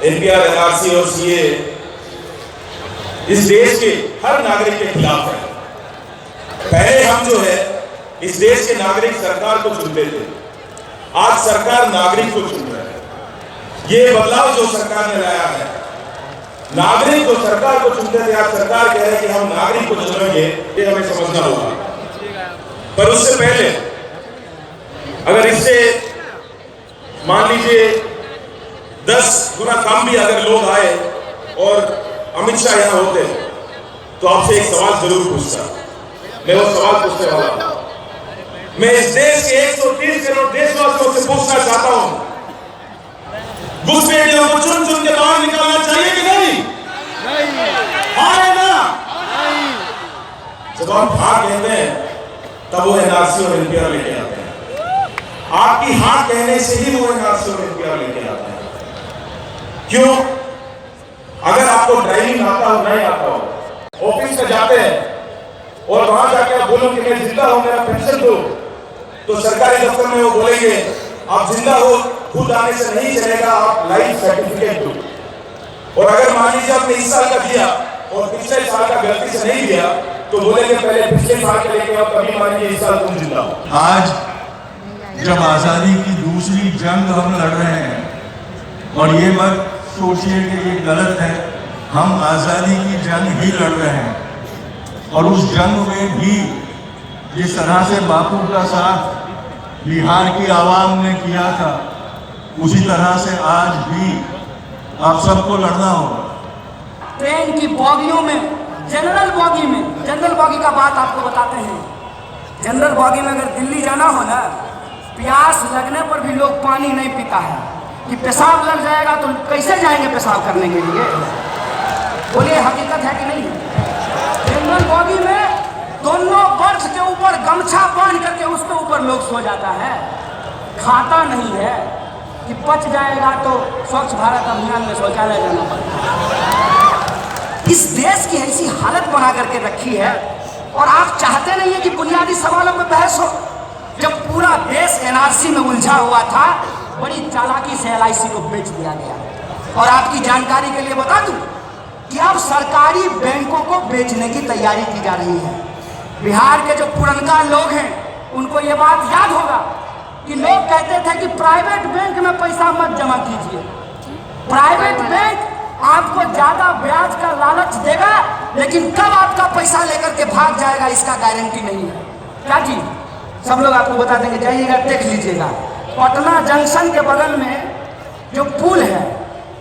NPR, NRC और CA इस देश के हर नागरिक के खिलाफ है। पहले हम जो है इस देश के नागरिक सरकार को चुनते थे, आज सरकार नागरिक को चुन रहा है। ये बदलाव जो सरकार ने लाया है, नागरिक को सरकार को चुनते थे, आज सरकार कह रहे हैं कि हम नागरिक को चुनेंगे, ये हमें समझना होगा। पर उससे पहले अगर इससे मान लीजिए 10 गुना कम भी अगर लोग आए और अमित शाह यहां होते तो आपसे एक सवाल जरूर पूछता। मैं वो सवाल पूछने वाला हूं। मैं इस देश के 130 करोड़ देशवासियों से पूछना चाहता हूं, घुसपैठियों को चुन चुन के बाहर निकालना चाहिए कि नहीं? हाँ है ना? जब हम हाँ कहते हैं तब वो एनआरसी और एनपीआर लेके आते हैं। आपकी हाँ कहने से ही वो एनआरसी और एनपीआर लेके आते हैं। क्यों? अगर आपको ड्राइविंग आता हो नहीं आता हो, ऑफिस में जाते हैं और वहां जाके आप बोलो कि मैं जिंदा हूं, मेरा पेंशन दो, तो सरकारी दफ्तर में वो बोलेंगे आप जिंदा हो, खुद आने से नहीं चलेगा, आप लाइफ सर्टिफिकेट दो। और अगर मान लीजिए आपने इस साल का दिया और पिछले साल का गलती से नहीं दिया, तो बोलेंगे पहले पिछले साल के लेके आप कभी मानिए इस साल तुम जिंदा हो। आज जब आजादी की दूसरी जंग हम लड़ रहे हैं, और ये मत सोचिए कि ये गलत है, हम आज़ादी की जंग ही लड़ रहे हैं। और उस जंग में भी जिस तरह से बापू का साथ बिहार की आवाम ने किया था, उसी तरह से आज भी आप सबको लड़ना होगा। ट्रेन की बॉगियों में, जनरल बॉगी का बात आपको बताते हैं। जनरल बॉगी में अगर दिल्ली जाना हो ना, प्यास लगने पर भी लोग पानी नहीं पीता है कि पेशाब लग जाएगा तो कैसे जाएंगे पेशाब करने के लिए? बोलिए हकीकत है कि नहीं? जनरल बॉगी में दोनों बर्थ के ऊपर गमछा बांध करके उसके ऊपर लोग सो जाता है। खाता नहीं है कि पच जाएगा तो स्वच्छ भारत अभियान में शौचालय जाना पड़ेगा। इस देश की ऐसी हालत बना करके रखी है, और आप चाहते नहीं है कि बुनियादी सवालों पर बहस हो। जब पूरा देश एनआरसी में उलझा हुआ था, बड़ी चालाकी से एलआईसी को बेच दिया गया। और आपकी जानकारी के लिए बता दूं कि अब सरकारी बैंकों को बेचने की तैयारी की जा रही है। बिहार के जो पुरनका लोग हैं उनको ये बात याद होगा कि लोग कहते थे कि प्राइवेट बैंक में पैसा मत जमा कीजिए, प्राइवेट बैंक आपको ज्यादा ब्याज का लालच देगा, लेकिन कब आपका पैसा लेकर के भाग जाएगा इसका गारंटी नहीं है। क्या जी? सब लोग आपको बता देंगे, जाइएगा देख लीजिएगा। पटना जंक्शन के बगल में जो पुल है,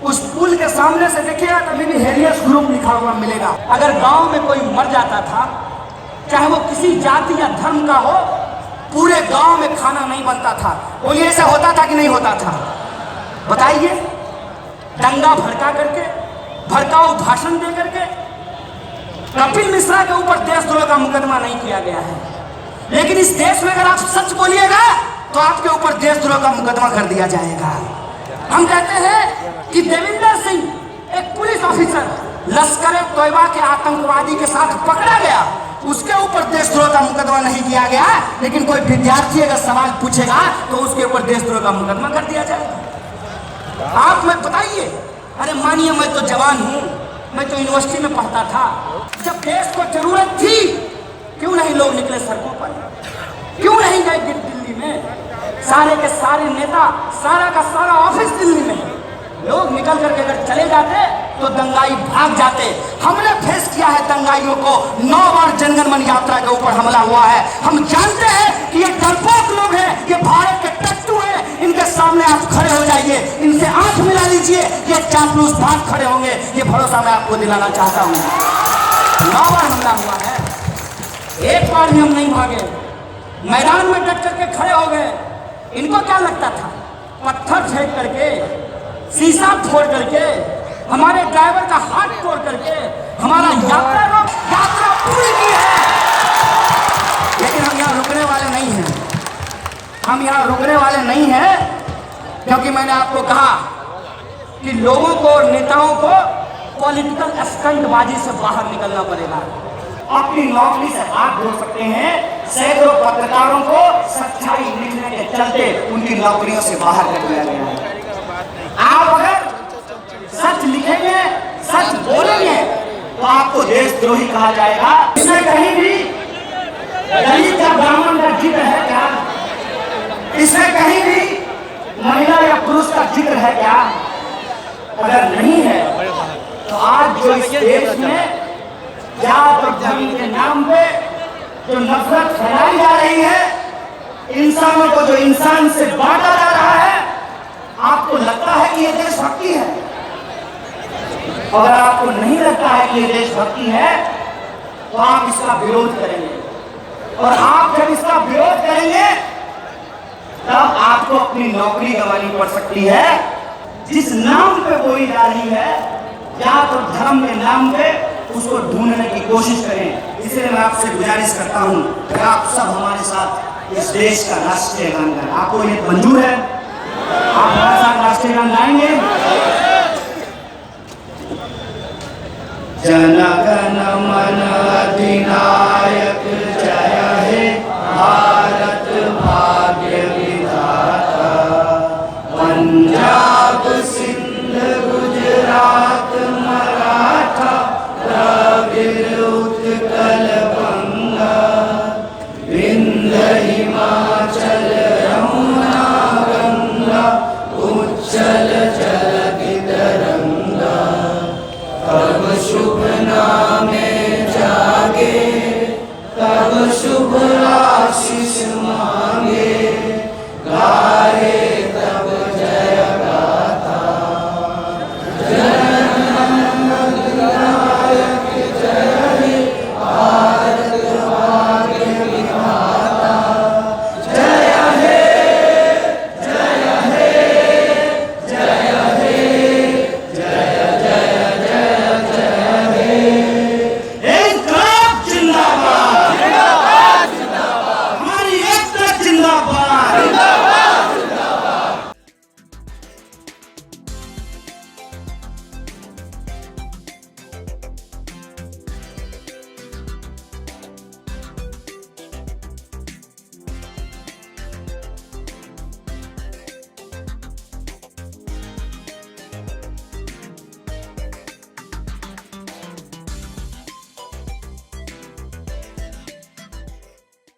उस पुल के सामने से देखिएगा कभी भी हेलियस ग्रुप लिखा हुआ मिलेगा। अगर गांव में कोई मर जाता था, चाहे वो किसी जाति या धर्म का हो, पूरे गांव में खाना नहीं बनता था। बोलिए ऐसा होता था कि नहीं होता था? बताइए। दंगा भड़का करके, भड़काऊ भाषण दे करके कपिल मिश्रा के ऊपर देशद्रोह का मुकदमा नहीं किया गया है, लेकिन इस देश में अगर आप सच बोलिएगा तो आपके ऊपर देशद्रोह का मुकदमा कर दिया जाएगा। हम कहते हैं कि देविंदर सिंह, एक पुलिस ऑफिसर, लश्कर-ए-तोयबा के आतंकवादी के साथ पकड़ा गया, उसके ऊपर देशद्रोह का मुकदमा नहीं किया गया, लेकिन कोई विद्यार्थी अगर सवाल पूछेगा तो उसके ऊपर देशद्रोह का मुकदमा कर दिया जाएगा। आप मैं बताइए, अरे मानिए मैं तो जवान हूँ, मैं तो यूनिवर्सिटी में पढ़ता था, जब देश को जरूरत थी क्यों नहीं लोग निकले सड़कों पर? क्यों नहीं गए दिल्ली में? सारे के सारे नेता, सारा का सारा ऑफिस दिल्ली में है। लोग निकल करके अगर चले जाते तो दंगाई भाग जाते। हमने फेस किया है दंगाइयों को, 9 बार जनगण मन यात्रा के ऊपर हमला हुआ है। हम जानते हैं कि ये डरपोक लोग हैं, ये भारत के टट्टू हैं। इनके सामने आप खड़े हो जाइए, इनसे आंख मिला लीजिए, ये चापलूस भाग खड़े होंगे। ये भरोसा मैं आपको दिलाना चाहता हूँ। 9 बार हमला हुआ है, एक बार भी हम नहीं भागे, मैदान में डट करके खड़े हो गए। इनको क्या लगता था? पत्थर फेंक करके, शीशा फोड़ करके, हमारे ड्राइवर का हाथ तोड़ करके हमारा यात्रा पूरी की है। लेकिन हम यहाँ रुकने वाले नहीं हैं, हम यहाँ रुकने वाले नहीं हैं, क्योंकि मैंने आपको कहा कि लोगों को और नेताओं को पॉलिटिकल स्टंटबाजी से बाहर निकलना पड़ेगा। अपनी नौकरी से हाथ धो सकते हैं, सैकड़ों पत्रकारों को सच्चाई लिखने के चलते उनकी नौकरियों से बाहर कर दिया गया है। आप अगर सच लिखेंगे, सच बोलेंगे तो आपको देशद्रोही कहा जाएगा। इसमें कहीं भी दलित या ब्राह्मण का जिक्र है क्या? इसमें कहीं भी महिला या पुरुष का जिक्र है क्या? अगर नहीं है तो आज जो इस देश में जात और धर्म के नाम पे जो नफरत फैलाई जा रही है, इंसानों को जो इंसान से बांटा जा रहा है, आपको लगता है कि ये देशभक्ति है? अगर आपको नहीं लगता है कि ये देशभक्ति है तो आप इसका विरोध करेंगे, और आप जब इसका विरोध करेंगे तब आपको अपनी नौकरी गंवानी पड़ सकती है। जिस नाम पे बोली जा रही है, जात और धर्म के नाम पे, उसको ढूंढने की कोशिश करें। इसलिए मैं आपसे गुजारिश करता हूं कि आप सब हमारे साथ इस देश का राष्ट्रीय गान गाएं। आपको ये मंजूर है? आप हमारे साथ राष्ट्रीय गान गाएंगे? जन गण मन अधिनायक जय हे भारत भाग्य विधाता, पंजाब सिंध गुजरात मराठा द्रविड़ उत्कल बंगा, विंध्य हिमाचल यमुना गंगा, उच्चल जलधि तरंगा, तब शुभ नामे जागे, तब शुभ